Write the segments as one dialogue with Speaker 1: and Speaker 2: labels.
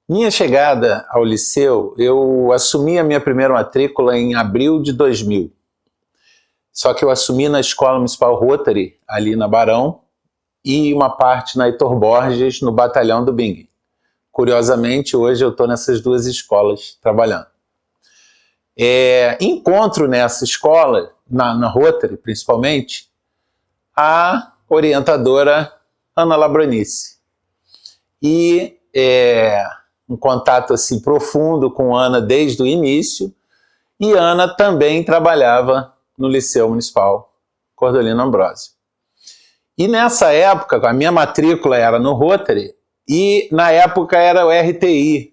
Speaker 1: Minha chegada ao liceu, eu assumi a minha primeira matrícula em abril de 2000. Só que eu assumi na Escola Municipal Rotary, ali na Barão, e uma parte na Heitor Borges, no Batalhão do Bing. Curiosamente, hoje eu estou nessas duas escolas trabalhando. Encontro nessa escola, na Rotary principalmente, a orientadora Ana Labronice. E um contato assim profundo com Ana desde o início, e Ana também trabalhava no Liceu Municipal Cordolino Ambrósio. E nessa época, a minha matrícula era no Rotary, e na época era o RTI,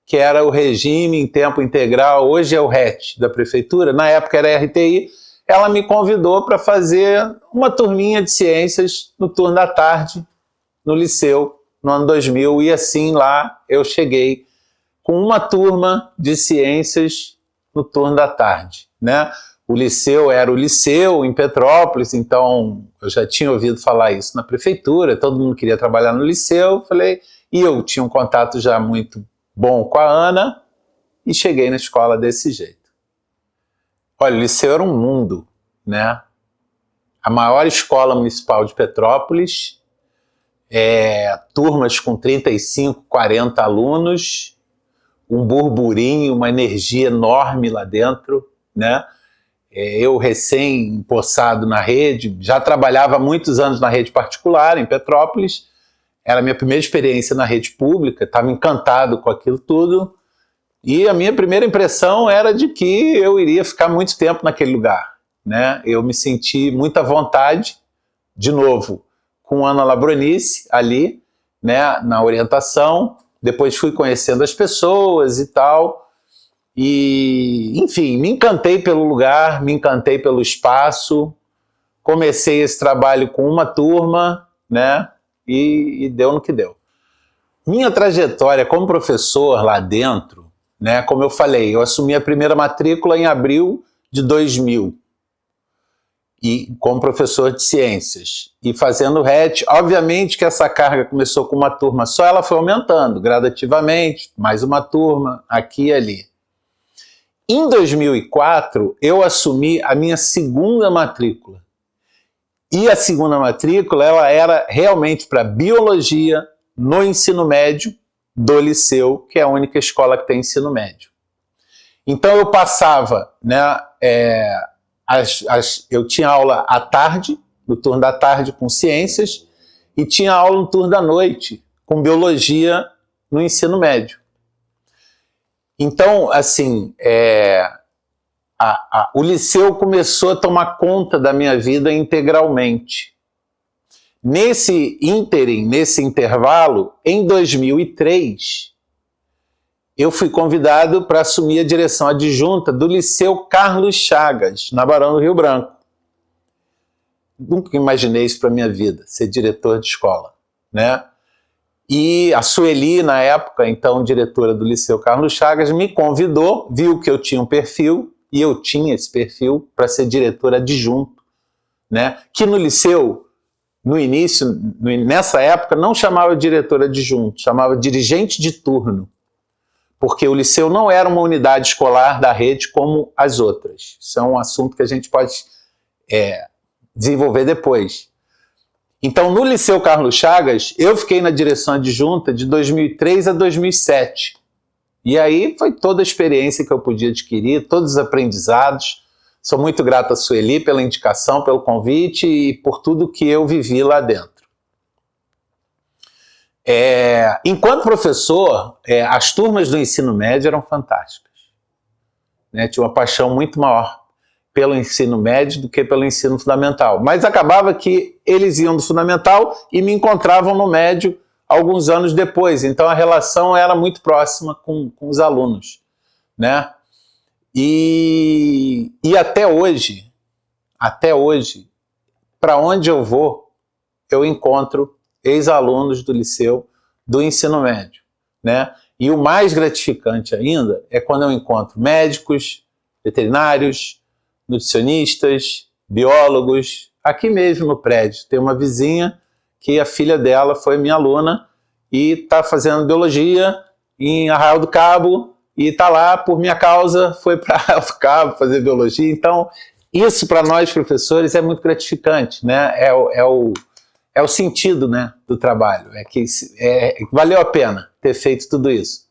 Speaker 1: que era o regime em tempo integral, hoje é o RET da prefeitura, na época era RTI. Ela me convidou para fazer uma turminha de ciências no turno da tarde, no liceu, no ano 2000, e assim lá eu cheguei com uma turma de ciências no turno da tarde, né? O liceu era o liceu em Petrópolis, então eu já tinha ouvido falar isso na prefeitura, todo mundo queria trabalhar no liceu, falei, e eu tinha um contato já muito bom com a Ana, e cheguei na escola desse jeito. Olha, o liceu era um mundo, né? A maior escola municipal de Petrópolis, turmas com 35, 40 alunos, um burburinho, uma energia enorme lá dentro, né? Eu recém-empossado na rede, já trabalhava há muitos anos na rede particular em Petrópolis, era a minha primeira experiência na rede pública, estava encantado com aquilo tudo, e a minha primeira impressão era de que eu iria ficar muito tempo naquele lugar, né? Eu me senti muito à vontade, de novo, com Ana Labronice ali, né, na orientação, depois fui conhecendo as pessoas e tal, e, enfim, me encantei pelo lugar, me encantei pelo espaço, comecei esse trabalho com uma turma, né, e deu no que deu. Minha trajetória como professor lá dentro, né, como eu falei, eu assumi a primeira matrícula em abril de 2000, e como professor de ciências, e fazendo RET. Obviamente que essa carga começou com uma turma só, ela foi aumentando gradativamente, mais uma turma, aqui e ali. Em 2004, eu assumi a minha segunda matrícula. E a segunda matrícula ela era realmente para biologia no ensino médio do liceu, que é a única escola que tem ensino médio. Então eu passava, né, eu tinha aula à tarde, no turno da tarde com ciências, e tinha aula no turno da noite com biologia no ensino médio. Então, assim, o liceu começou a tomar conta da minha vida integralmente. Nesse ínterim, nesse intervalo, em 2003, eu fui convidado para assumir a direção adjunta do Liceu Carlos Chagas, na Barão do Rio Branco. Nunca imaginei isso para a minha vida, ser diretor de escola, né? E a Sueli, na época, então diretora do Liceu Carlos Chagas, me convidou, viu que eu tinha um perfil, e eu tinha esse perfil para ser diretor adjunto, né? Que no liceu, no início, nessa época, não chamava diretor adjunto, chamava dirigente de turno, porque o liceu não era uma unidade escolar da rede como as outras. Isso é um assunto que a gente pode desenvolver depois. Então, no Liceu Carlos Chagas, eu fiquei na direção adjunta de 2003 a 2007. E aí foi toda a experiência que eu podia adquirir, todos os aprendizados. Sou muito grato a Sueli pela indicação, pelo convite e por tudo que eu vivi lá dentro. Enquanto professor, as turmas do ensino médio eram fantásticas, né? Tinha uma paixão muito maior pelo ensino médio do que pelo ensino fundamental. Mas acabava que eles iam do fundamental e me encontravam no médio alguns anos depois. Então a relação era muito próxima com os alunos, né? E até hoje, para onde eu vou, eu encontro ex-alunos do liceu do ensino médio, né? E o mais gratificante ainda é quando eu encontro médicos, veterinários, nutricionistas, biólogos. Aqui mesmo no prédio tem uma vizinha que a filha dela foi minha aluna e está fazendo biologia em Arraial do Cabo e está lá por minha causa, foi para Arraial do Cabo fazer biologia. Então, isso para nós professores é muito gratificante, né? É o sentido, né, do trabalho, valeu a pena ter feito tudo isso.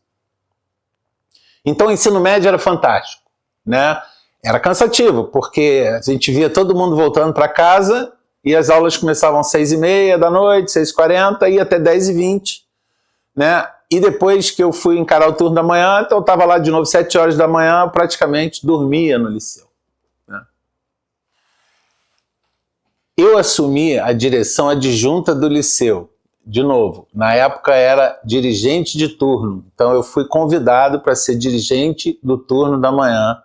Speaker 1: Então o ensino médio era fantástico, né? Era cansativo, porque a gente via todo mundo voltando para casa e as aulas começavam às 6h30 da noite, 6h40 e até 10h20, né? E depois que eu fui encarar o turno da manhã, então eu estava lá de novo 7 horas da manhã, eu praticamente dormia no liceu. Eu assumi a direção adjunta do liceu. De novo, na época era dirigente de turno. Então eu fui convidado para ser dirigente do turno da manhã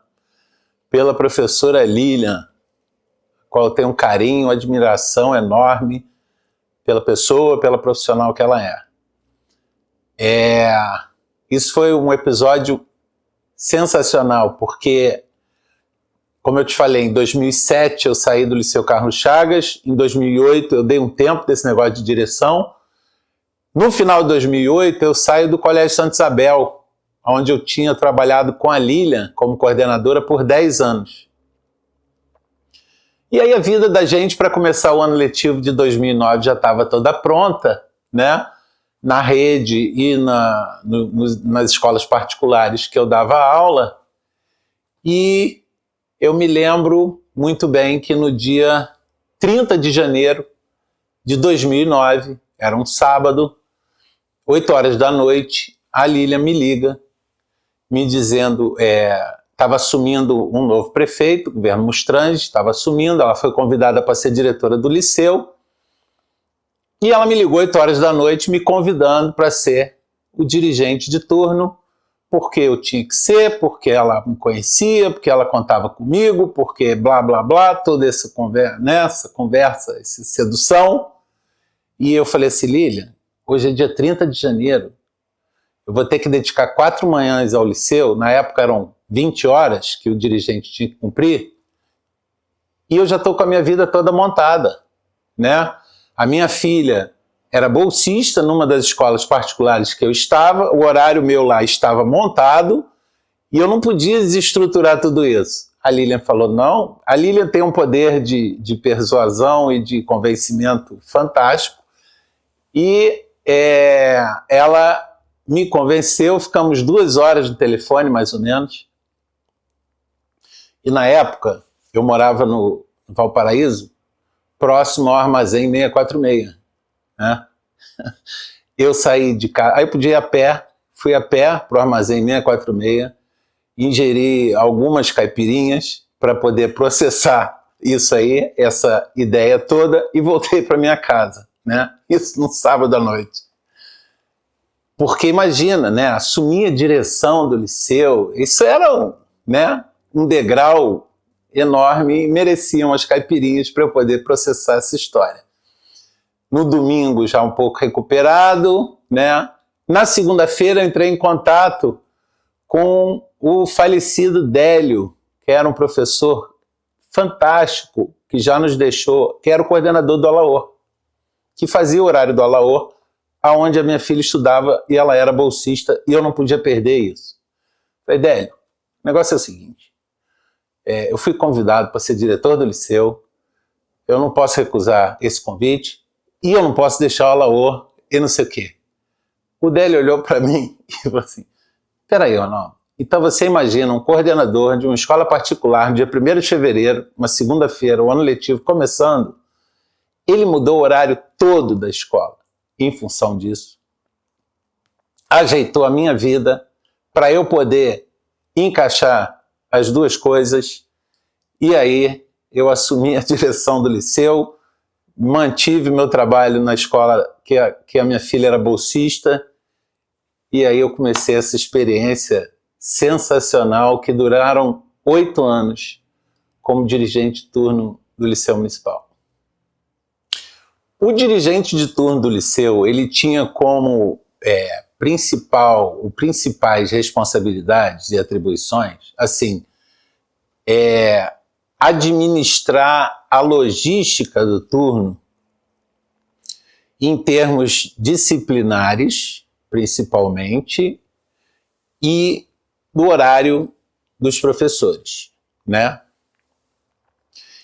Speaker 1: pela professora Lilian, a qual eu tenho um carinho, uma admiração enorme pela pessoa, pela profissional que ela é. Isso foi um episódio sensacional, porque, como eu te falei, em 2007 eu saí do Liceu Carlos Chagas, em 2008 eu dei um tempo desse negócio de direção. No final de 2008 eu saio do Colégio Santa Isabel, onde eu tinha trabalhado com a Lilian como coordenadora por 10 anos. E aí a vida da gente para começar o ano letivo de 2009 já estava toda pronta, né? Na rede e nas escolas particulares que eu dava aula. E eu me lembro muito bem que no dia 30 de janeiro de 2009, era um sábado, 8 horas da noite, a Lilian me liga, me dizendo, estava assumindo um novo prefeito, o governo Mustrange, estava assumindo, ela foi convidada para ser diretora do liceu, e ela me ligou 8 horas da noite me convidando para ser o dirigente de turno, porque eu tinha que ser, porque ela me conhecia, porque ela contava comigo, porque blá, blá, blá, toda essa conversa, essa sedução. E eu falei assim, Lilian, hoje é dia 30 de janeiro, eu vou ter que dedicar 4 manhãs ao liceu, na época eram 20 horas que o dirigente tinha que cumprir, e eu já estou com a minha vida toda montada, né? A minha filha era bolsista numa das escolas particulares que eu estava, o horário meu lá estava montado e eu não podia desestruturar tudo isso. A Lilian falou, não, a Lilian tem um poder de persuasão e de convencimento fantástico e ela me convenceu, ficamos 2 horas no telefone mais ou menos e na época eu morava no Valparaíso, próximo ao armazém 646, né? Eu saí de casa, aí eu podia ir a pé, fui a pé para o armazém 646, ingeri algumas caipirinhas para poder processar isso aí, essa ideia toda, e voltei para minha casa, né? Isso no sábado à noite. Porque imagina, né? Assumir a direção do liceu, isso era um degrau enorme e mereciam as caipirinhas para eu poder processar essa história. No domingo, já um pouco recuperado, né? Na segunda-feira, entrei em contato com o falecido Délio, que era um professor fantástico, que já nos deixou, que era o coordenador do Alaor, que fazia o horário do Alaor, aonde a minha filha estudava e ela era bolsista, e eu não podia perder isso. Falei, Délio, o negócio é o seguinte, eu fui convidado para ser diretor do liceu, eu não posso recusar esse convite, e eu não posso deixar o Alaor e não sei o quê. O Délio olhou para mim e falou assim, peraí, Ronaldo, então você imagina um coordenador de uma escola particular no dia 1º de fevereiro, uma segunda-feira, o ano letivo começando, ele mudou o horário todo da escola em função disso, ajeitou a minha vida para eu poder encaixar as duas coisas, e aí eu assumi a direção do liceu, mantive meu trabalho na escola que a minha filha era bolsista, e aí eu comecei essa experiência sensacional que duraram 8 anos como dirigente de turno do Liceu Municipal. O dirigente de turno do liceu, ele tinha como principais responsabilidades e atribuições, assim, administrar a logística do turno em termos disciplinares, principalmente, e do horário dos professores, né?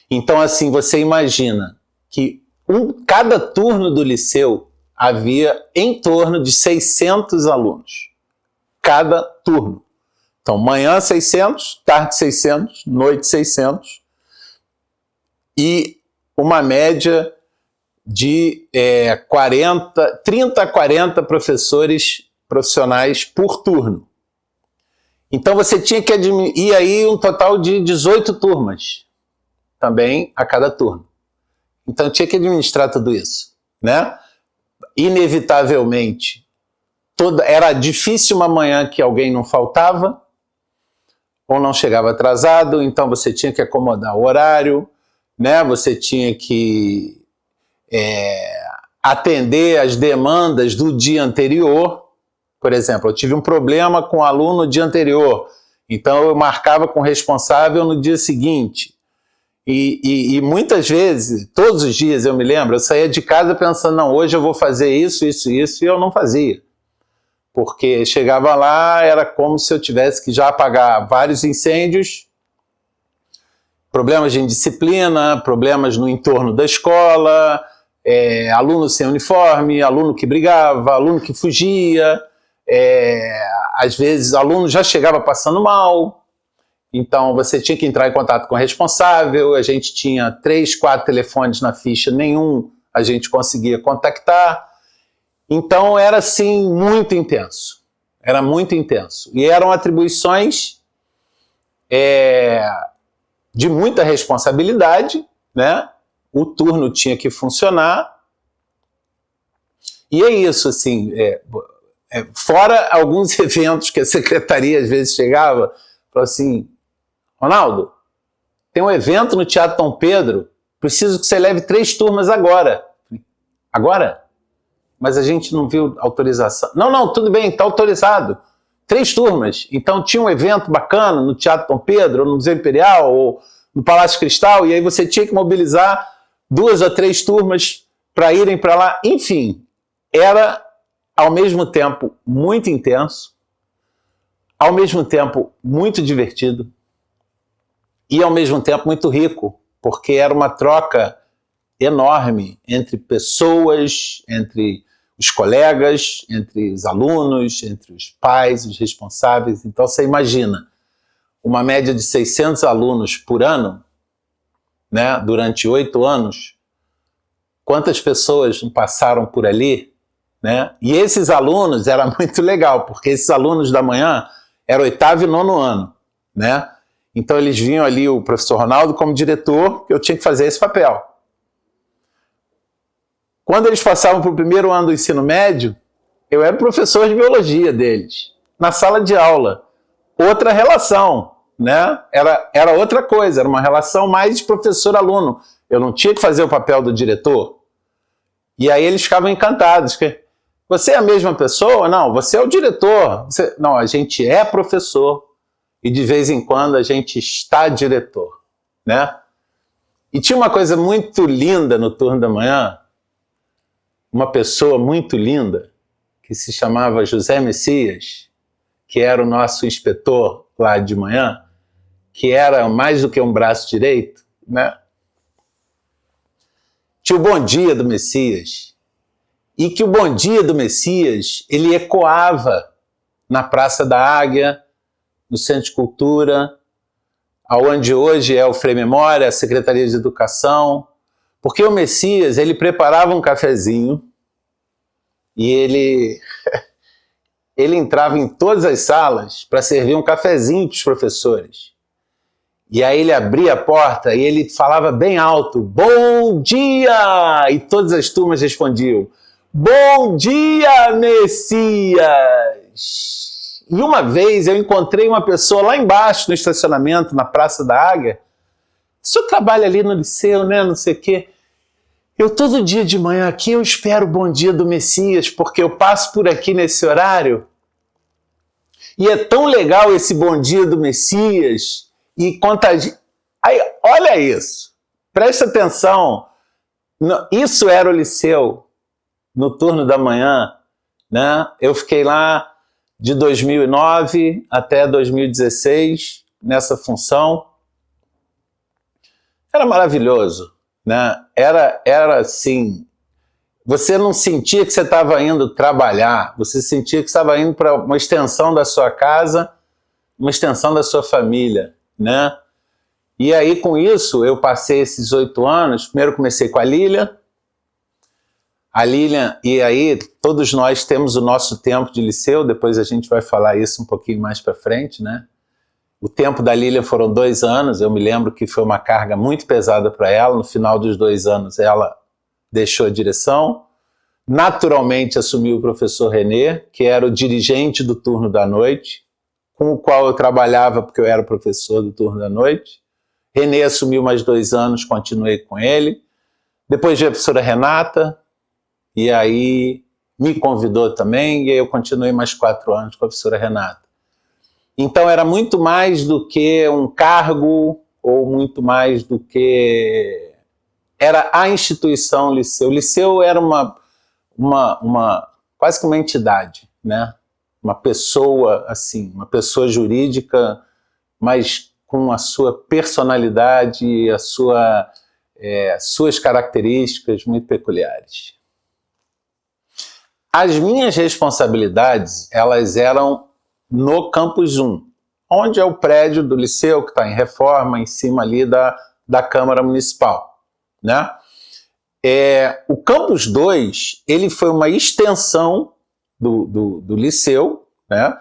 Speaker 1: Então, assim, você imagina que cada turno do liceu havia em torno de 600 alunos. Cada turno. Então, manhã 600, tarde 600, noite 600. E uma média de 30 a 40 professores profissionais por turno. Então, você tinha que e aí um total de 18 turmas também a cada turno. Então tinha que administrar tudo isso, né? Inevitavelmente, era difícil uma manhã que alguém não faltava ou não chegava atrasado, então você tinha que acomodar o horário, né? Você tinha que atender as demandas do dia anterior. Por exemplo, eu tive um problema com o aluno no dia anterior, então eu marcava com o responsável no dia seguinte. E muitas vezes, todos os dias eu me lembro, eu saía de casa pensando, não, hoje eu vou fazer isso, isso, isso, e eu não fazia. Porque chegava lá, era como se eu tivesse que já apagar vários incêndios, problemas de indisciplina, problemas no entorno da escola, aluno sem uniforme, aluno que brigava, aluno que fugia, às vezes aluno já chegava passando mal. Então, você tinha que entrar em contato com o responsável, a gente tinha 3, 4 telefones na ficha, nenhum a gente conseguia contactar. Então, era, assim, muito intenso. Era muito intenso. E eram atribuições de muita responsabilidade, né? O turno tinha que funcionar. E é isso, assim, fora alguns eventos que a secretaria às vezes chegava, falou assim, Ronaldo, tem um evento no Teatro Dom Pedro, preciso que você leve 3 turmas agora. Agora? Mas a gente não viu autorização. Não, tudo bem, está autorizado. 3 turmas. Então tinha um evento bacana no Teatro Dom Pedro, ou no Museu Imperial, ou no Palácio Cristal, e aí você tinha que mobilizar 2 ou 3 turmas para irem para lá. Enfim, era ao mesmo tempo muito intenso, ao mesmo tempo muito divertido, e ao mesmo tempo muito rico, porque era uma troca enorme entre pessoas, entre os colegas, entre os alunos, entre os pais, os responsáveis. Então você imagina, uma média de 600 alunos por ano, né, durante 8 anos, quantas pessoas não passaram por ali, né? E esses alunos, era muito legal, porque esses alunos da manhã eram 8º e 9º ano, né? Então eles vinham ali, o professor Ronaldo como diretor, que eu tinha que fazer esse papel. Quando eles passavam para o 1º ano do ensino médio, eu era professor de biologia deles, na sala de aula. Outra relação, né? Era outra coisa, era uma relação mais de professor-aluno. Eu não tinha que fazer o papel do diretor. E aí eles ficavam encantados. Que, você é a mesma pessoa? Não, você é o diretor. Não, a gente é professor. E de vez em quando a gente está diretor, né? E tinha uma coisa muito linda no turno da manhã, uma pessoa muito linda, que se chamava José Messias, que era o nosso inspetor lá de manhã, que era mais do que um braço direito, né? Tinha o Bom Dia do Messias, e que o Bom Dia do Messias, ele ecoava na Praça da Águia, no Centro de Cultura, onde hoje é o Frei Memória, a Secretaria de Educação, porque o Messias, ele preparava um cafezinho e ele entrava em todas as salas para servir um cafezinho para os professores. E aí ele abria a porta e ele falava bem alto, bom dia! E todas as turmas respondiam, bom dia, Messias! E uma vez eu encontrei uma pessoa lá embaixo no estacionamento, na Praça da Águia. O senhor trabalha ali no liceu, né? Não sei o quê. Eu todo dia de manhã aqui eu espero o bom dia do Messias, porque eu passo por aqui nesse horário. E é tão legal esse bom dia do Messias. E contagia. Aí, olha isso. Presta atenção. Isso era o liceu no turno da manhã, né? Eu fiquei lá de 2009 até 2016 nessa função. Era maravilhoso, né? Era assim, você não sentia que você estava indo trabalhar, você sentia que estava indo para uma extensão da sua casa, uma extensão da sua família, né? E aí, com isso, eu passei esses 8 anos, primeiro comecei com a Lilian, e aí todos nós temos o nosso tempo de liceu, depois a gente vai falar isso um pouquinho mais para frente, né? O tempo da Lilian foram 2 anos, eu me lembro que foi uma carga muito pesada para ela, no final dos 2 anos ela deixou a direção, naturalmente assumiu o professor Renê, que era o dirigente do turno da noite, com o qual eu trabalhava porque eu era professor do turno da noite. Renê assumiu mais 2 anos, continuei com ele. Depois veio a professora Renata, e aí me convidou também, e aí eu continuei mais 4 anos com a professora Renata. Então era muito mais do que um cargo, ou muito mais do que... Era a instituição Liceu. O Liceu era quase que uma entidade, né? Uma pessoa, assim, uma pessoa jurídica, mas com a sua personalidade, suas características muito peculiares. As minhas responsabilidades, elas eram no Campus 1, onde é o prédio do Liceu, que está em reforma, em cima ali da Câmara Municipal, né? O Campus 2, ele foi uma extensão do Liceu, né?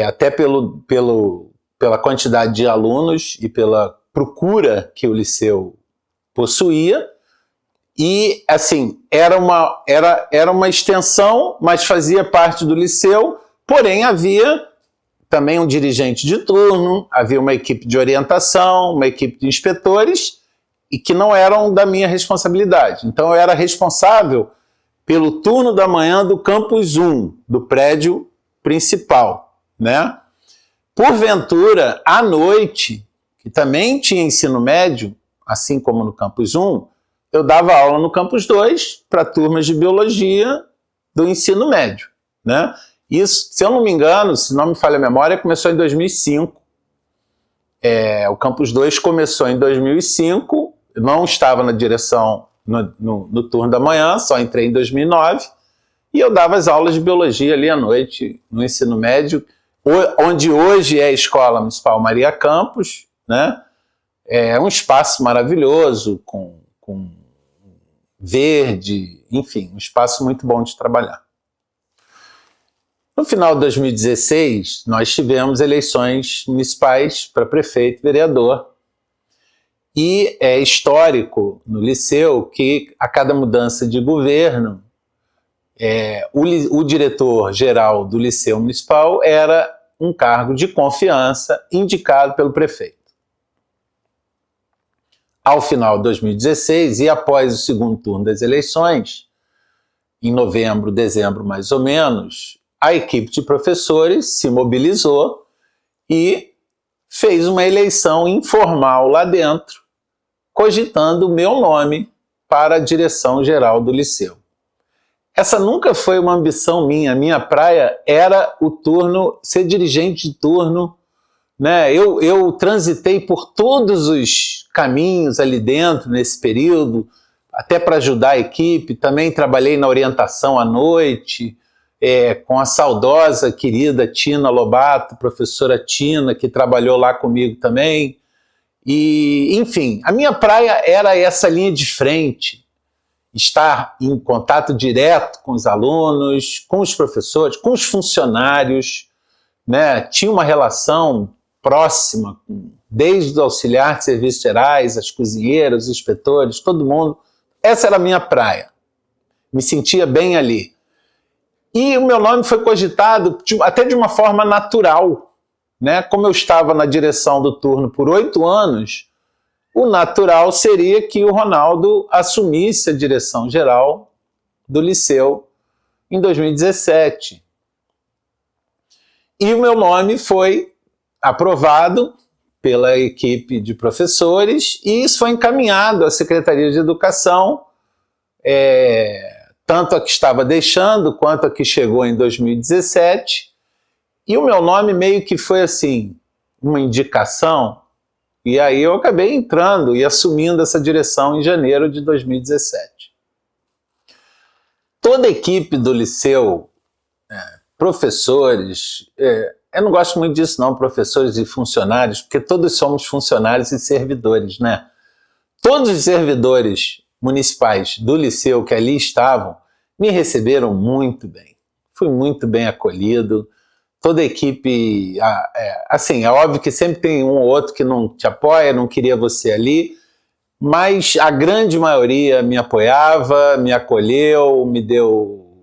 Speaker 1: Até pela quantidade de alunos e pela procura que o Liceu possuía, e assim, era uma extensão, mas fazia parte do Liceu, porém havia também um dirigente de turno, havia uma equipe de orientação, uma equipe de inspetores, e que não eram da minha responsabilidade. Então eu era responsável pelo turno da manhã do Campus 1, do prédio principal, né? Porventura, à noite, que também tinha ensino médio, assim como no Campus 1, eu dava aula no Campus 2 para turmas de biologia do ensino médio, né? Isso, se eu não me engano, se não me falha a memória, começou em 2005. O Campus 2 começou em 2005, eu não estava na direção no turno da manhã, só entrei em 2009, e eu dava as aulas de biologia ali à noite, no ensino médio, onde hoje é a Escola Municipal Maria Campos, né? É um espaço maravilhoso, com verde, enfim, um espaço muito bom de trabalhar. No final de 2016, nós tivemos eleições municipais para prefeito e vereador. E é histórico no Liceu que, a cada mudança de governo, o diretor-geral do Liceu Municipal era um cargo de confiança indicado pelo prefeito. Ao final de 2016, e após o segundo turno das eleições, em novembro, dezembro mais ou menos, a equipe de professores se mobilizou e fez uma eleição informal lá dentro, cogitando o meu nome para a direção geral do Liceu. Essa nunca foi uma ambição minha. A minha praia era o turno, ser dirigente de turno, né? Eu transitei por todos os caminhos ali dentro, nesse período, até para ajudar a equipe. Também trabalhei na orientação à noite, com a saudosa, querida Tina Lobato, professora Tina, que trabalhou lá comigo também. E, enfim, a minha praia era essa linha de frente, estar em contato direto com os alunos, com os professores, com os funcionários, né? Tinha uma relação próxima, desde o auxiliar de serviços gerais, as cozinheiras, os inspetores, todo mundo. Essa era a minha praia. Me sentia bem ali. E o meu nome foi cogitado até de uma forma natural, né? Como eu estava na direção do turno por 8 anos, o natural seria que o Ronaldo assumisse a direção geral do Liceu em 2017. E o meu nome foi aprovado pela equipe de professores e isso foi encaminhado à Secretaria de Educação, tanto a que estava deixando quanto a que chegou em 2017, E o meu nome meio que foi assim, uma indicação, e aí eu acabei entrando e assumindo essa direção em janeiro de 2017. Toda a equipe do liceu, professores, eu não gosto muito disso não, professores e funcionários, porque todos somos funcionários e servidores, né? Todos os servidores municipais do liceu que ali estavam me receberam muito bem. Fui muito bem acolhido. Toda a equipe, assim, é óbvio que sempre tem um ou outro que não te apoia, não queria você ali, mas a grande maioria me apoiava, me acolheu, me deu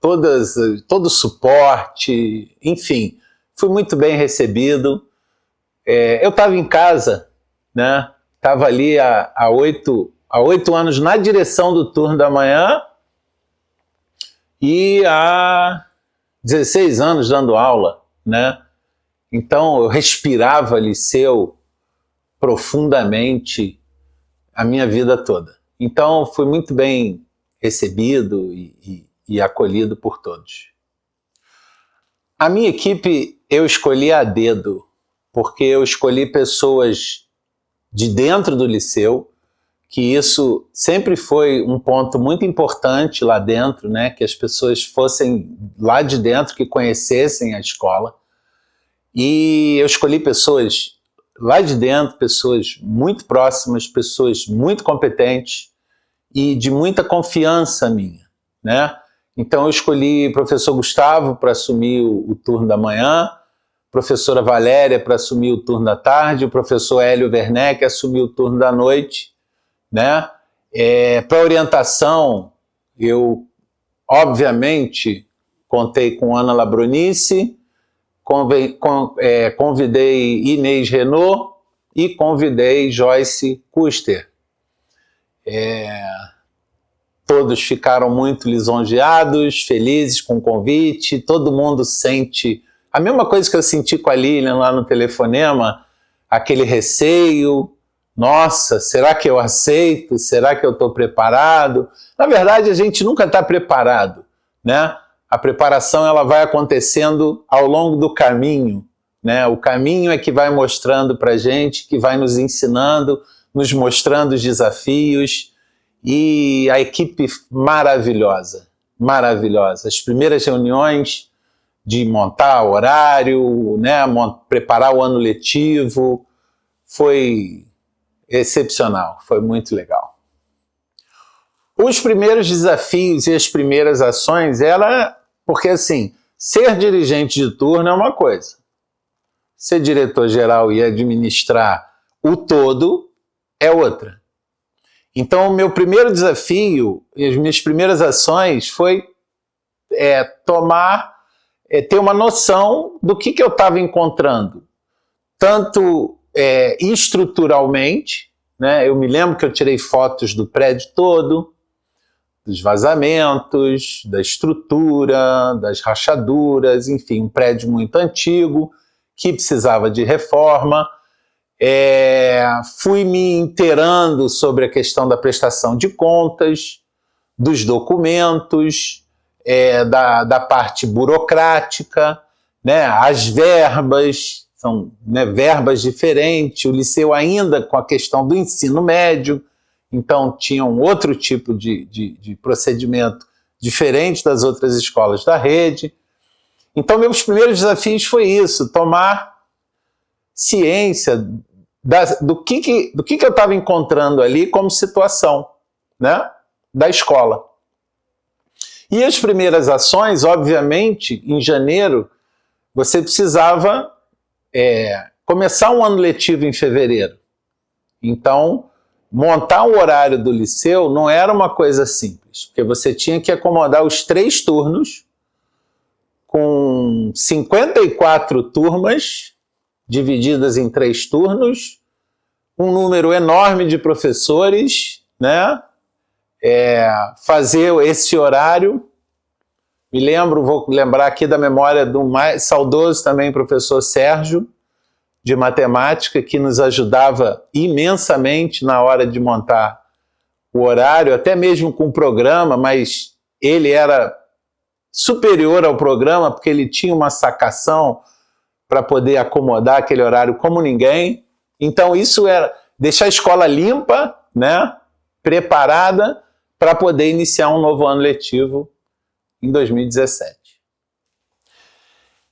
Speaker 1: todo o suporte, enfim, fui muito bem recebido. Eu estava em casa, né? Estava ali há 8 anos na direção do turno da manhã e há 16 anos dando aula, né? Então eu respirava liceu profundamente a minha vida toda. Então fui muito bem recebido e acolhido por todos. A minha equipe eu escolhi a dedo, porque eu escolhi pessoas de dentro do liceu, que isso sempre foi um ponto muito importante lá dentro, né? Que as pessoas fossem lá de dentro, que conhecessem a escola. E eu escolhi pessoas lá de dentro, pessoas muito próximas, pessoas muito competentes e de muita confiança minha, né? Então eu escolhi o professor Gustavo para assumir o turno da manhã, professora Valéria para assumir o turno da tarde, o professor Hélio Werneck assumir o turno da noite, né? Para orientação, eu obviamente contei com Ana Labronice, convidei Inês Renault e convidei Joyce Custer. Todos ficaram muito lisonjeados, felizes com o convite, todo mundo sente a mesma coisa que eu senti com a Lilian lá no telefonema, aquele receio, nossa, será que eu aceito? Será que eu estou preparado? Na verdade, a gente nunca está preparado, né? A preparação ela vai acontecendo ao longo do caminho, né? O caminho é que vai mostrando para a gente, que vai nos ensinando, nos mostrando os desafios, e a equipe maravilhosa, maravilhosa. As primeiras reuniões de montar horário, né, preparar o ano letivo, foi excepcional, foi muito legal. Os primeiros desafios e as primeiras ações, porque assim, ser dirigente de turno é uma coisa, ser diretor-geral e administrar o todo é outra. Então, o meu primeiro desafio e as minhas primeiras ações foi ter uma noção do que eu estava encontrando, tanto estruturalmente, né? Eu me lembro que eu tirei fotos do prédio todo, dos vazamentos, da estrutura, das rachaduras, enfim, um prédio muito antigo, que precisava de reforma. Fui me inteirando sobre a questão da prestação de contas, dos documentos, da parte burocrática, né? As verbas, são, né, verbas diferentes, o liceu ainda com a questão do ensino médio, então tinha um outro tipo de procedimento diferente das outras escolas da rede. Então meus primeiros desafios foi isso, tomar ciência do que eu estava encontrando ali como situação, né, da escola. E as primeiras ações, obviamente, em janeiro, você precisava começar um ano letivo em fevereiro. Então, montar o horário do liceu não era uma coisa simples, porque você tinha que acomodar os 3 turnos com 54 turmas divididas em 3 turnos, um número enorme de professores, né? Fazer esse horário. Vou lembrar aqui da memória do mais saudoso também professor Sérgio, de matemática, que nos ajudava imensamente na hora de montar o horário, até mesmo com o programa, mas ele era superior ao programa, porque ele tinha uma sacação para poder acomodar aquele horário como ninguém. Então isso era deixar a escola limpa, né, preparada para poder iniciar um novo ano letivo em 2017.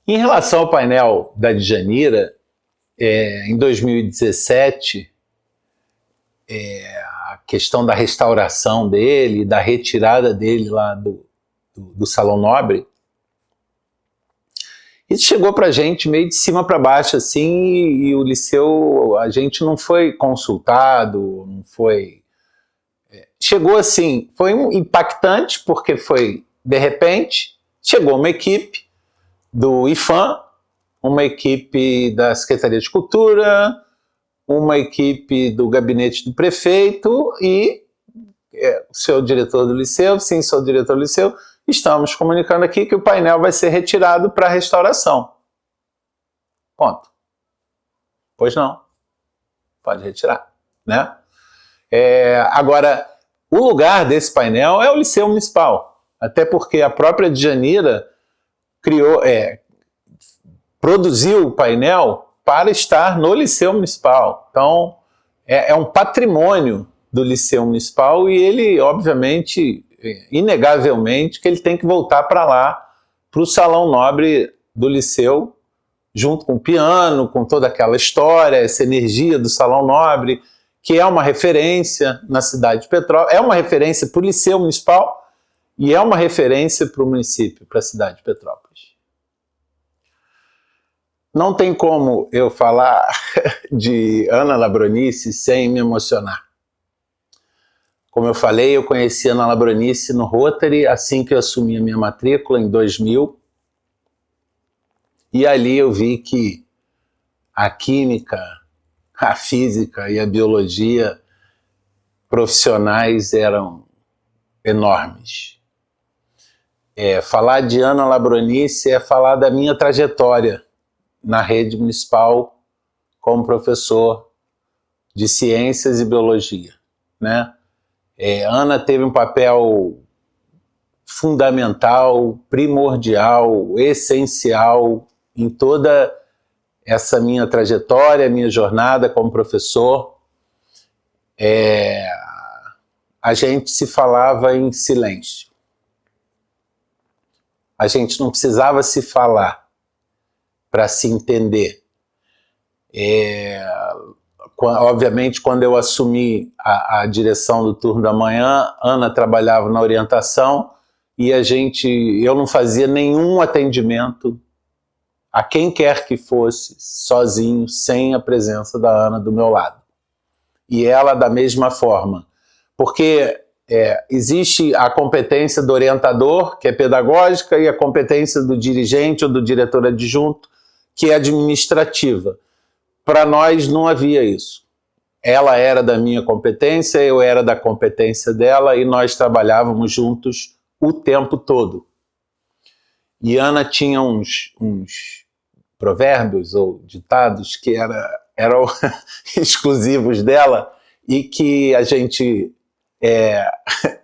Speaker 1: Em relação ao painel da Djanira, em 2017, a questão da restauração dele, da retirada dele lá do Salão Nobre, isso chegou para a gente meio de cima para baixo, assim, e o Liceu, a gente não foi consultado, não foi... Chegou assim, foi impactante, porque foi, de repente, chegou uma equipe do IFAM, uma equipe da Secretaria de Cultura, uma equipe do gabinete do prefeito e o seu diretor do Liceu, sim, sou diretor do Liceu, estamos comunicando aqui que o painel vai ser retirado para restauração. Ponto. Pois não. Pode retirar, né? Agora, o lugar desse painel é o Liceu Municipal, até porque a própria Djanira produziu o painel para estar no Liceu Municipal. Então, é um patrimônio do Liceu Municipal e ele, obviamente, inegavelmente, que ele tem que voltar para lá, para o Salão Nobre do Liceu, junto com o piano, com toda aquela história, essa energia do Salão Nobre, que é uma referência na cidade de Petrópolis, é uma referência para o Liceu Municipal e é uma referência para o município, para a cidade de Petrópolis. Não tem como eu falar de Ana Labronice sem me emocionar. Como eu falei, eu conheci a Ana Labronice no Rotary assim que eu assumi a minha matrícula, em 2000. E ali eu vi que a química, a física e a biologia profissionais eram enormes. Falar de Ana Labronice é falar da minha trajetória na rede municipal como professor de ciências e biologia, né? Ana teve um papel fundamental, primordial, essencial em toda essa minha trajetória, minha jornada como professor. A gente se falava em silêncio. A gente não precisava se falar para se entender. Obviamente, quando eu assumi a direção do turno da manhã, Ana trabalhava na orientação e eu não fazia nenhum atendimento a quem quer que fosse, sozinho, sem a presença da Ana do meu lado. E ela da mesma forma. Porque existe a competência do orientador, que é pedagógica, e a competência do dirigente ou do diretor adjunto, que é administrativa. Para nós não havia isso. Ela era da minha competência, eu era da competência dela e nós trabalhávamos juntos o tempo todo. E Ana tinha uns provérbios ou ditados que eram exclusivos dela e que a gente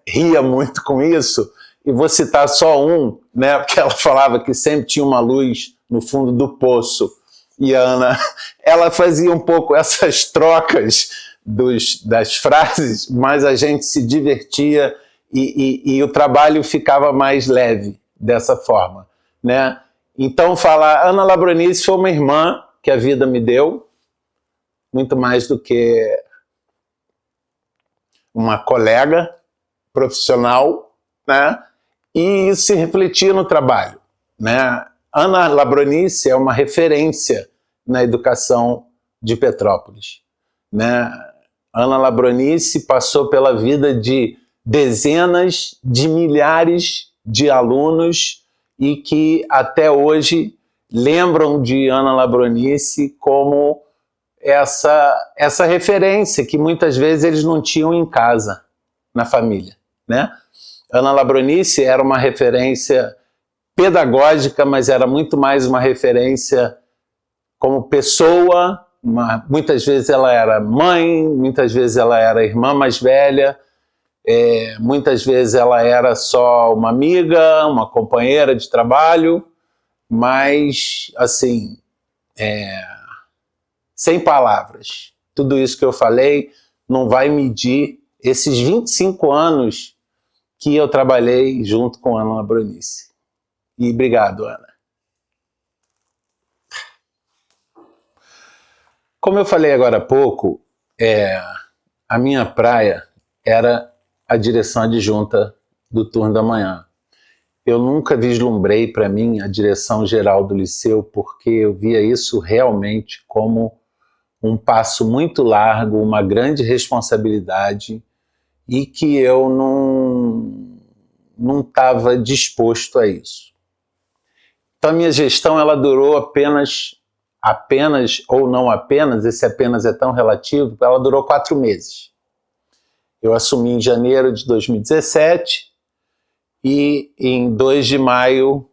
Speaker 1: ria muito com isso. E vou citar só um, né, porque ela falava que sempre tinha uma luz no fundo do poço. E a Ana, ela fazia um pouco essas trocas das frases, mas a gente se divertia e o trabalho ficava mais leve dessa forma, né? Então, falar, Ana Labronice foi uma irmã que a vida me deu, muito mais do que uma colega profissional, né? E isso se refletia no trabalho, né? Ana Labronice é uma referência na educação de Petrópolis, né? Ana Labronice passou pela vida de dezenas de milhares de alunos e que até hoje lembram de Ana Labronice como essa referência que muitas vezes eles não tinham em casa, na família, né? Ana Labronice era uma referência pedagógica, mas era muito mais uma referência como pessoa. Muitas vezes ela era mãe, muitas vezes ela era irmã mais velha, Muitas vezes ela era só uma amiga, uma companheira de trabalho, mas, assim, sem palavras. Tudo isso que eu falei não vai medir esses 25 anos que eu trabalhei junto com a Ana Labronice. E obrigado, Ana. Como eu falei agora há pouco, a minha praia era a direção adjunta do turno da manhã. Eu nunca vislumbrei para mim a direção geral do liceu, porque eu via isso realmente como um passo muito largo, uma grande responsabilidade, e que eu não estava disposto a isso. Então a minha gestão ela durou apenas ou não apenas, esse apenas é tão relativo, ela durou 4 meses. Eu assumi em janeiro de 2017 e em 2 de maio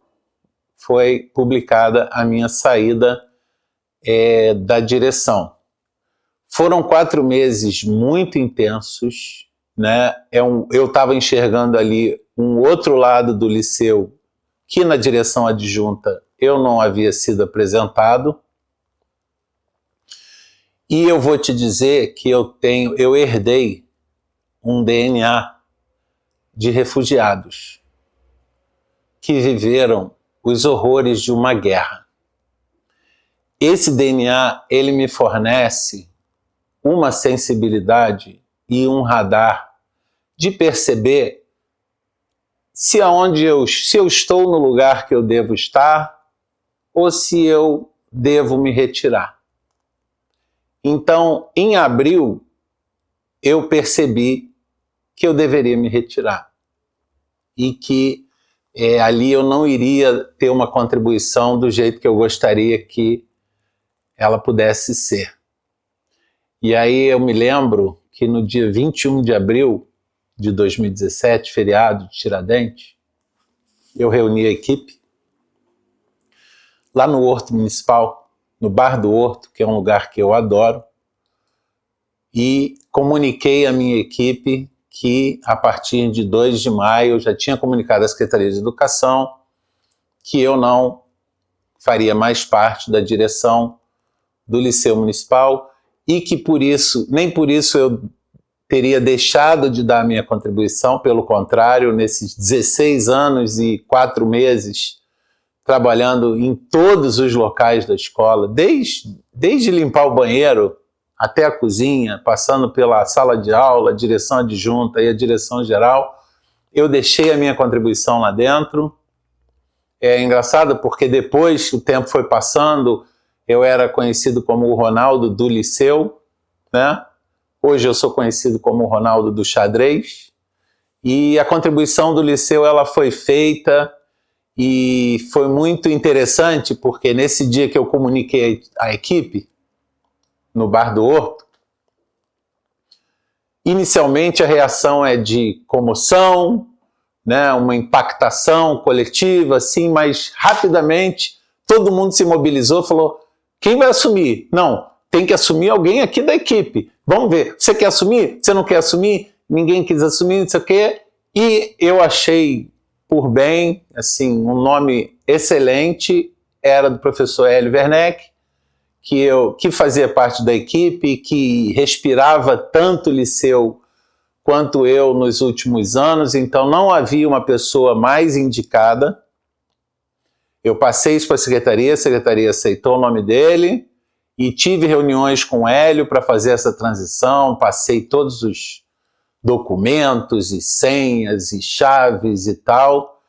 Speaker 1: foi publicada a minha saída da direção. Foram 4 meses muito intensos, né? Eu estava enxergando ali um outro lado do liceu que na direção adjunta eu não havia sido apresentado. E eu vou te dizer que eu herdei um DNA de refugiados que viveram os horrores de uma guerra. Esse DNA, ele me fornece uma sensibilidade e um radar de perceber se eu estou no lugar que eu devo estar ou se eu devo me retirar. Então, em abril, eu percebi que eu deveria me retirar e que ali eu não iria ter uma contribuição do jeito que eu gostaria que ela pudesse ser. E aí eu me lembro que no dia 21 de abril de 2017, feriado de Tiradentes, eu reuni a equipe lá no Horto Municipal, no Bar do Horto, que é um lugar que eu adoro, e comuniquei à minha equipe que a partir de 2 de maio eu já tinha comunicado à Secretaria de Educação que eu não faria mais parte da direção do Liceu Municipal e que nem por isso eu teria deixado de dar a minha contribuição, pelo contrário, nesses 16 anos e 4 meses trabalhando em todos os locais da escola, desde limpar o banheiro até a cozinha, passando pela sala de aula, a direção adjunta e a direção geral, eu deixei a minha contribuição lá dentro. É engraçado porque depois o tempo foi passando, eu era conhecido como o Ronaldo do Liceu, né? Hoje eu sou conhecido como o Ronaldo do Xadrez, e a contribuição do Liceu ela foi feita e foi muito interessante porque nesse dia que eu comuniquei à equipe, no Bar do Horto, inicialmente a reação é de comoção, né, uma impactação coletiva, assim, mas rapidamente todo mundo se mobilizou, falou, quem vai assumir? Não, tem que assumir alguém aqui da equipe. Vamos ver, você quer assumir? Você não quer assumir? Ninguém quis assumir, não sei o quê. E eu achei por bem, assim, um nome excelente, era do professor Hélio Werneck, que fazia parte da equipe, que respirava tanto o liceu quanto eu nos últimos anos, então não havia uma pessoa mais indicada. Eu passei isso para a secretaria aceitou o nome dele, e tive reuniões com o Hélio para fazer essa transição, passei todos os documentos e senhas e chaves e tal.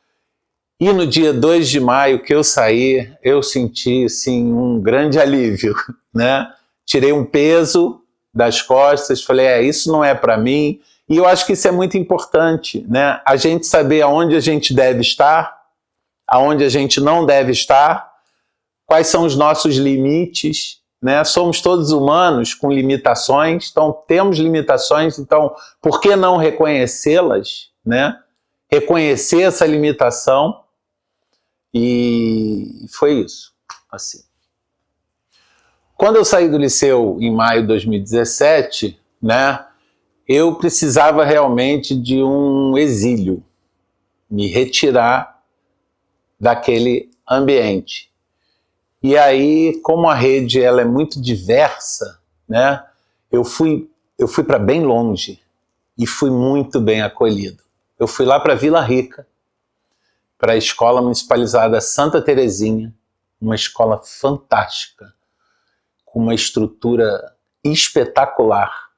Speaker 1: E no dia 2 de maio que eu saí, eu senti assim, um grande alívio, né? Tirei um peso das costas, falei, isso não é para mim. E eu acho que isso é muito importante, né? A gente saber aonde a gente deve estar, aonde a gente não deve estar, quais são os nossos limites, né? Somos todos humanos com limitações, então temos limitações, então por que não reconhecê-las, né? Reconhecer essa limitação. E foi isso, assim. Quando eu saí do liceu em maio de 2017, né, eu precisava realmente de um exílio, me retirar daquele ambiente. E aí, como a rede ela é muito diversa, né, eu fui para bem longe e fui muito bem acolhido. Eu fui lá para Vila Rica, para a Escola Municipalizada Santa Terezinha, uma escola fantástica, com uma estrutura espetacular,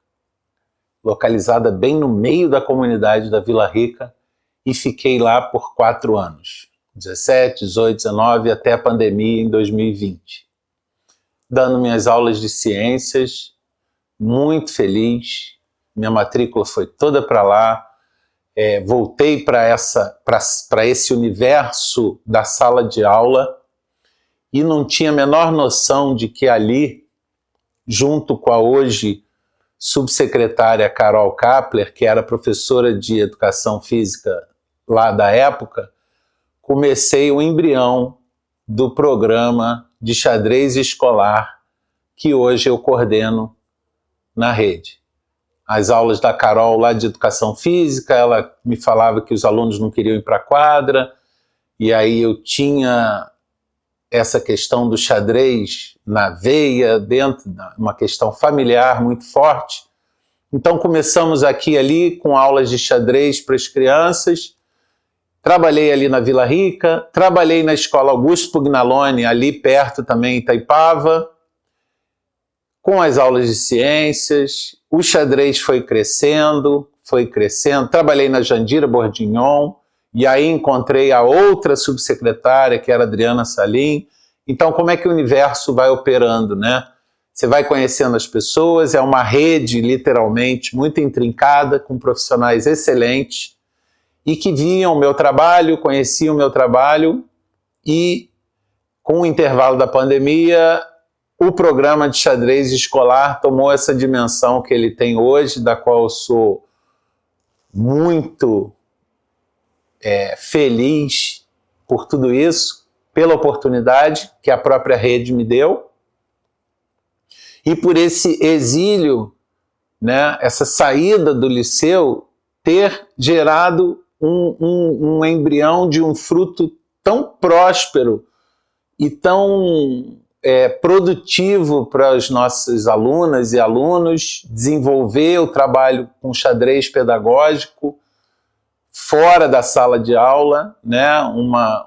Speaker 1: localizada bem no meio da comunidade da Vila Rica, e fiquei lá por 4 anos, 17, 18, 19, até a pandemia em 2020. Dando minhas aulas de ciências, muito feliz, minha matrícula foi toda para lá, voltei para esse universo da sala de aula e não tinha a menor noção de que ali, junto com a hoje subsecretária Carol Kapler, que era professora de educação física lá da época, comecei o embrião do programa de xadrez escolar que hoje eu coordeno na rede. As aulas da Carol lá de educação física, ela me falava que os alunos não queriam ir para a quadra, e aí eu tinha essa questão do xadrez na veia, dentro de uma questão familiar muito forte. Então começamos aqui e ali com aulas de xadrez para as crianças. Trabalhei ali na Vila Rica, trabalhei na Escola Augusto Pugnalone, ali perto também em Itaipava, com as aulas de ciências. O xadrez foi crescendo, trabalhei na Jandira Bordignon, e aí encontrei a outra subsecretária, que era a Adriana Salim. Então, como é que o universo vai operando, né? Você vai conhecendo as pessoas, é uma rede, literalmente, muito intrincada, com profissionais excelentes, e que viam o meu trabalho, conheciam o meu trabalho, e com o intervalo da pandemia, o programa de xadrez escolar tomou essa dimensão que ele tem hoje, da qual eu sou muito feliz por tudo isso, pela oportunidade que a própria rede me deu, e por esse exílio, né, essa saída do liceu, ter gerado um embrião de um fruto tão próspero e tão produtivo para as nossas alunas e alunos, desenvolver o trabalho com xadrez pedagógico fora da sala de aula, né?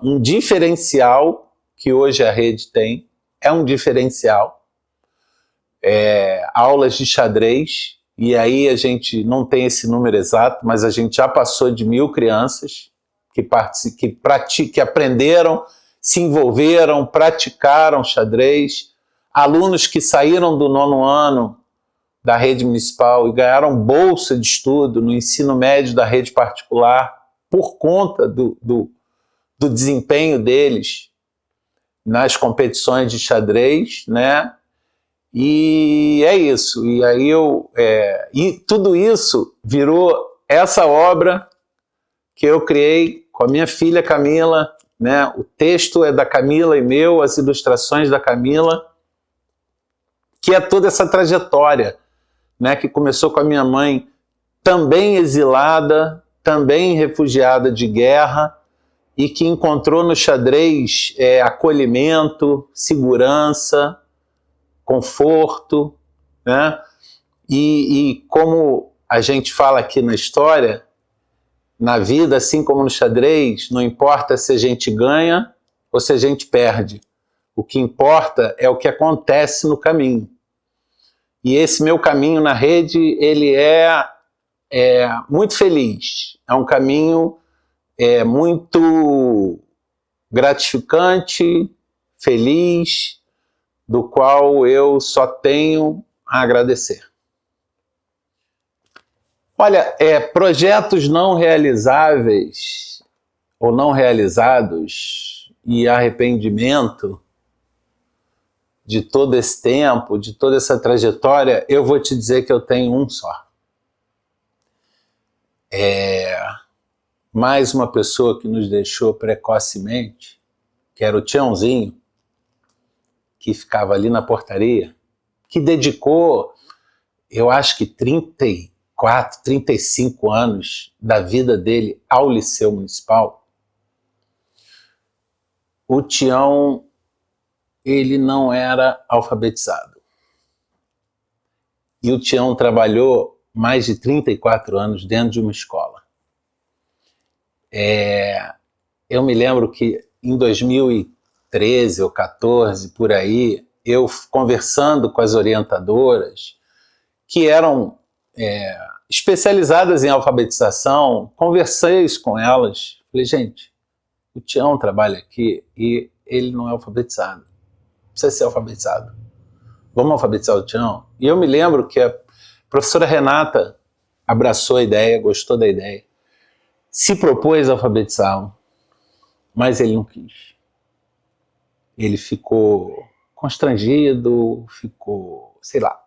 Speaker 1: Um diferencial que hoje a rede tem, é um diferencial. Aulas de xadrez, e aí a gente não tem esse número exato, mas a gente já passou de 1.000 crianças que aprenderam, se envolveram, praticaram xadrez, alunos que saíram do 9º ano da rede municipal e ganharam bolsa de estudo no ensino médio da rede particular por conta do desempenho deles nas competições de xadrez, né? E é isso. E aí e tudo isso virou essa obra que eu criei com a minha filha Camila, né? O texto é da Camila e meu, as ilustrações da Camila, que é toda essa trajetória, né, que começou com a minha mãe, também exilada, também refugiada de guerra, e que encontrou no xadrez acolhimento, segurança, conforto, né? E como a gente fala aqui na história, na vida, assim como no xadrez, não importa se a gente ganha ou se a gente perde. O que importa é o que acontece no caminho. E esse meu caminho na rede, ele é muito feliz. É um caminho muito gratificante, feliz, do qual eu só tenho a agradecer. Olha, projetos não realizáveis ou não realizados e arrependimento de todo esse tempo, de toda essa trajetória, eu vou te dizer que eu tenho um só. Mais uma pessoa que nos deixou precocemente, que era o Tiãozinho, que ficava ali na portaria, que dedicou, eu acho que 34 34, 35 anos da vida dele ao Liceu Municipal, o Tião, ele não era alfabetizado. E o Tião trabalhou mais de 34 anos dentro de uma escola. Eu me lembro que em 2013 ou 14, por aí, eu conversando com as orientadoras, que eram especializadas em alfabetização, conversei isso com elas, falei, gente, o Tião trabalha aqui e ele não é alfabetizado, precisa ser alfabetizado, vamos alfabetizar o Tião? E eu me lembro que a professora Renata abraçou a ideia, gostou da ideia, se propôs a alfabetizá-lo, mas ele não quis. Ele ficou constrangido, ficou, sei lá,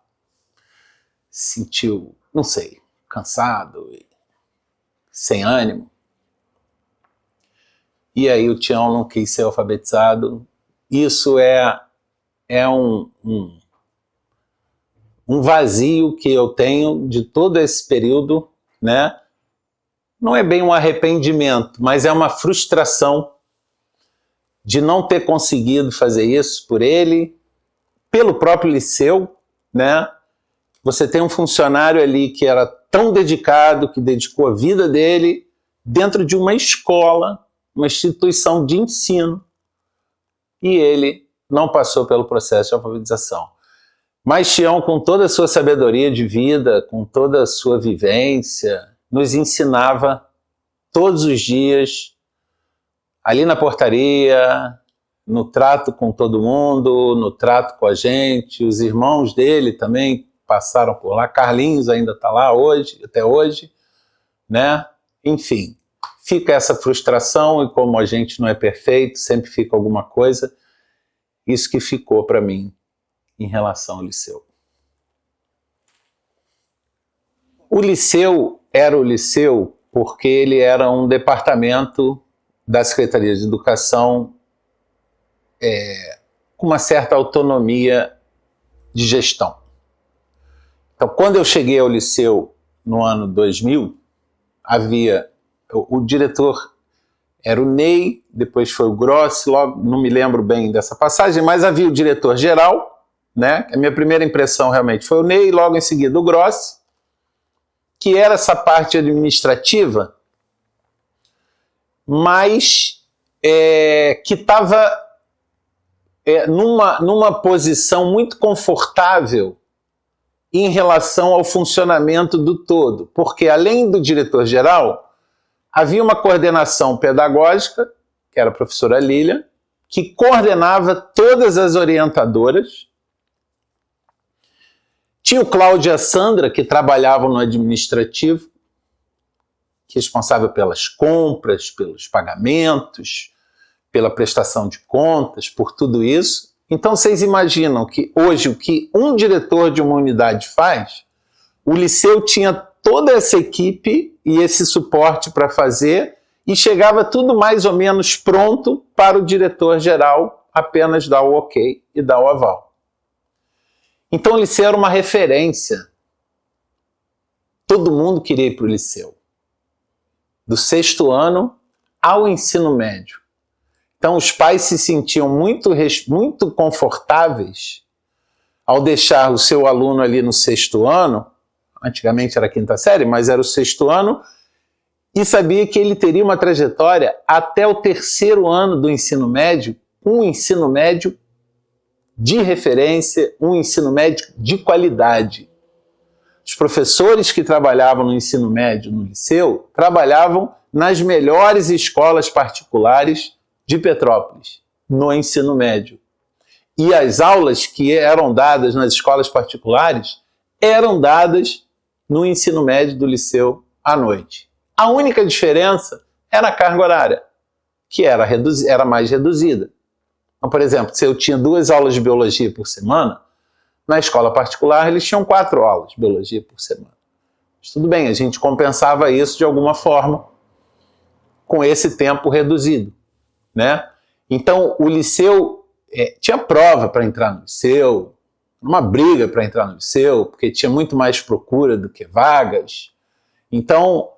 Speaker 1: sentiu, não sei, cansado, sem ânimo. E aí o Tião não quis ser alfabetizado. Isso é um vazio que eu tenho de todo esse período, né? Não é bem um arrependimento, mas é uma frustração de não ter conseguido fazer isso por ele, pelo próprio Liceu, né? Você tem um funcionário ali que era tão dedicado, que dedicou a vida dele dentro de uma escola, uma instituição de ensino, e ele não passou pelo processo de alfabetização. Mas Tião, com toda a sua sabedoria de vida, com toda a sua vivência, nos ensinava todos os dias, ali na portaria, no trato com todo mundo, no trato com a gente, os irmãos dele também passaram por lá, Carlinhos ainda está lá hoje, até hoje, né? Enfim, fica essa frustração e como a gente não é perfeito, sempre fica alguma coisa, isso que ficou para mim em relação ao Liceu. O Liceu era o Liceu porque ele era um departamento da Secretaria de Educação com uma certa autonomia de gestão. Então, quando eu cheguei ao Liceu no ano 2000, havia o diretor era o Ney, depois foi o Grossi, logo, não me lembro bem dessa passagem, mas havia o diretor-geral, né? A minha primeira impressão realmente foi o Ney, logo em seguida o Grossi, que era essa parte administrativa, mas que estava numa posição muito confortável em relação ao funcionamento do todo, porque além do diretor-geral, havia uma coordenação pedagógica, que era a professora Lilian, que coordenava todas as orientadoras. Tinha o Cláudio e a Sandra, que trabalhavam no administrativo, responsável pelas compras, pelos pagamentos, pela prestação de contas, por tudo isso. Então vocês imaginam que hoje o que um diretor de uma unidade faz, o Liceu tinha toda essa equipe e esse suporte para fazer e chegava tudo mais ou menos pronto para o diretor-geral apenas dar o ok e dar o aval. Então o Liceu era uma referência. Todo mundo queria ir para o Liceu. Do 6º ano ao ensino médio. Então os pais se sentiam muito confortáveis ao deixar o seu aluno ali no 6º ano, antigamente era a 5ª série, mas era o 6º ano, e sabia que ele teria uma trajetória até o 3º ano do ensino médio, um ensino médio de referência, um ensino médio de qualidade. Os professores que trabalhavam no ensino médio no Liceu trabalhavam nas melhores escolas particulares de Petrópolis, no ensino médio. E as aulas que eram dadas nas escolas particulares eram dadas no ensino médio do Liceu à noite. A única diferença era a carga horária, que era mais reduzida. Então, por exemplo, se eu tinha 2 aulas de biologia por semana, na escola particular eles tinham 4 aulas de biologia por semana. Mas tudo bem, a gente compensava isso de alguma forma com esse tempo reduzido, né? Então o Liceu tinha prova para entrar no Liceu, numa briga para entrar no liceu, porque tinha muito mais procura do que vagas. Então,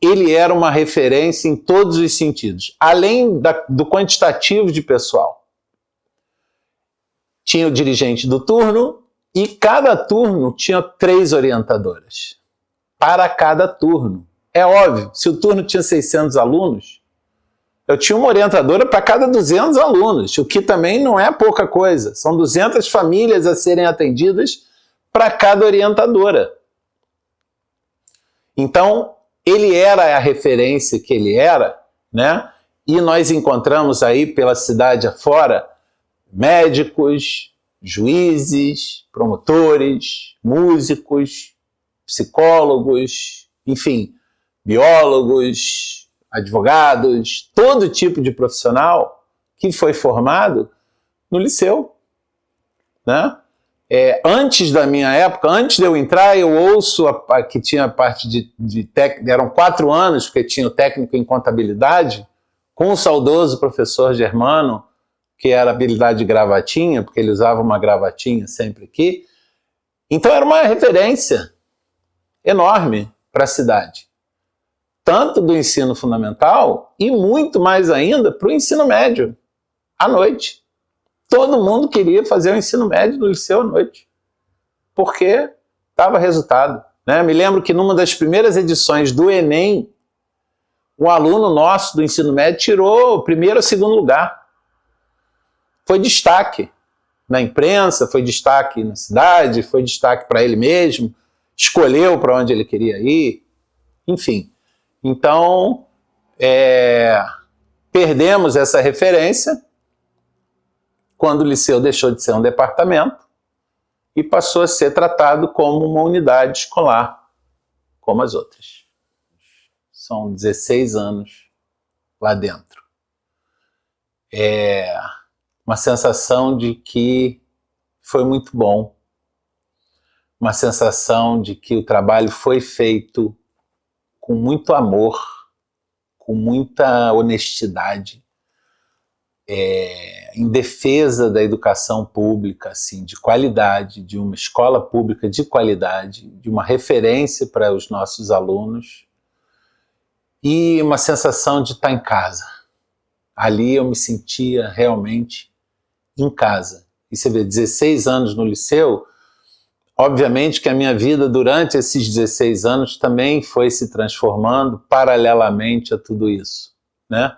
Speaker 1: ele era uma referência em todos os sentidos, além do quantitativo de pessoal. Tinha o dirigente do turno e cada turno tinha 3 orientadoras para cada turno. É óbvio, se o turno tinha 600 alunos, eu tinha uma orientadora para cada 200 alunos, o que também não é pouca coisa. São 200 famílias a serem atendidas para cada orientadora. Então, ele era a referência que ele era, né? E nós encontramos aí pela cidade afora médicos, juízes, promotores, músicos, psicólogos, enfim, biólogos, advogados, todo tipo de profissional que foi formado no liceu, né? Antes da minha época, antes de eu entrar, eu ouço que tinha parte de técnico, eram 4 anos, porque tinha o técnico em contabilidade, com o saudoso professor Germano, que era habilidade de gravatinha, porque ele usava uma gravatinha sempre aqui. Então era uma referência enorme para a cidade. Tanto do ensino fundamental e muito mais ainda para o ensino médio, à noite. Todo mundo queria fazer o ensino médio no liceu à noite, porque dava resultado, né? Me lembro que numa das primeiras edições do Enem, um aluno nosso do ensino médio tirou o primeiro ou segundo lugar. Foi destaque na imprensa, foi destaque na cidade, foi destaque para ele mesmo, escolheu para onde ele queria ir, enfim. Então, perdemos essa referência quando o liceu deixou de ser um departamento e passou a ser tratado como uma unidade escolar, como as outras. São 16 anos lá dentro. Uma sensação de que foi muito bom, uma sensação de que o trabalho foi feito com muito amor, com muita honestidade, em defesa da educação pública, assim, de qualidade, de uma escola pública de qualidade, de uma referência para os nossos alunos, e uma sensação de estar em casa. Ali eu me sentia realmente em casa. E você vê, 16 anos no liceu, obviamente que a minha vida durante esses 16 anos também foi se transformando paralelamente a tudo isso, né?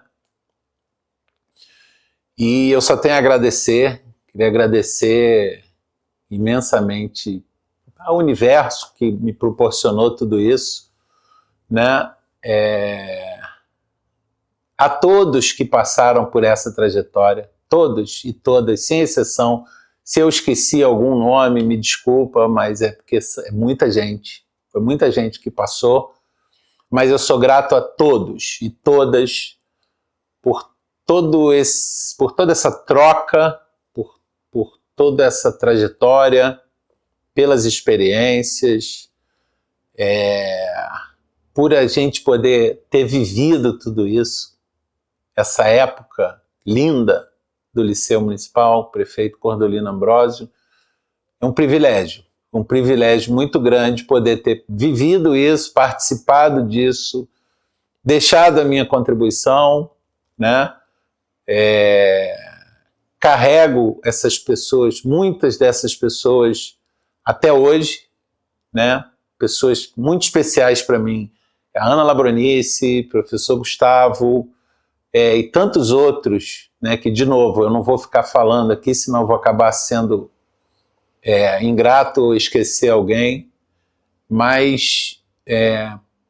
Speaker 1: E eu só tenho a agradecer, queria agradecer imensamente ao universo que me proporcionou tudo isso, né? A todos que passaram por essa trajetória, todos e todas, sem exceção. Se eu esqueci algum nome, me desculpa, mas é porque é muita gente, foi muita gente que passou, mas eu sou grato a todos e todas por toda essa troca, por toda essa trajetória, pelas experiências, por a gente poder ter vivido tudo isso, essa época linda do Liceu Municipal, prefeito Cordolino Ambrósio. É um privilégio muito grande poder ter vivido isso, participado disso, deixado a minha contribuição, né? Carrego essas pessoas, muitas dessas pessoas até hoje, né? Pessoas muito especiais para mim, a Ana Labronice, professor Gustavo, e tantos outros, né, que, de novo, eu não vou ficar falando aqui, senão eu vou acabar sendo ingrato ou esquecer alguém, mas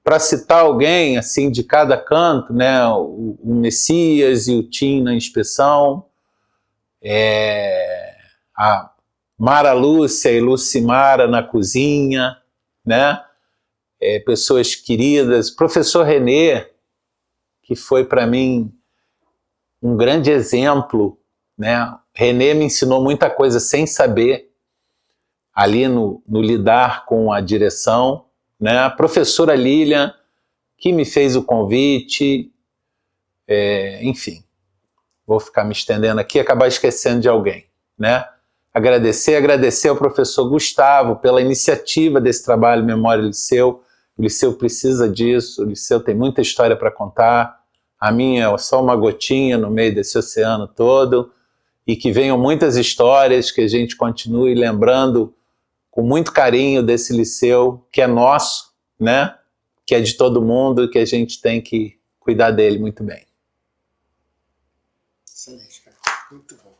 Speaker 1: para citar alguém assim de cada canto, né, o Messias e o Tim na inspeção, a Mara Lúcia e Lucimara na cozinha, né, pessoas queridas, professor Renê, que foi para mim um grande exemplo, né? Renê me ensinou muita coisa sem saber, ali no lidar com a direção, né? A professora Lilian, que me fez o convite, enfim, vou ficar me estendendo aqui e acabar esquecendo de alguém, né? agradecer ao professor Gustavo pela iniciativa desse trabalho Memória Liceu. O Liceu precisa disso, o Liceu tem muita história para contar, a minha é só uma gotinha no meio desse oceano todo, e que venham muitas histórias, que a gente continue lembrando com muito carinho desse Liceu, que é nosso, né? Que é de todo mundo, que a gente tem que cuidar dele muito bem.
Speaker 2: Excelente, cara. Muito bom.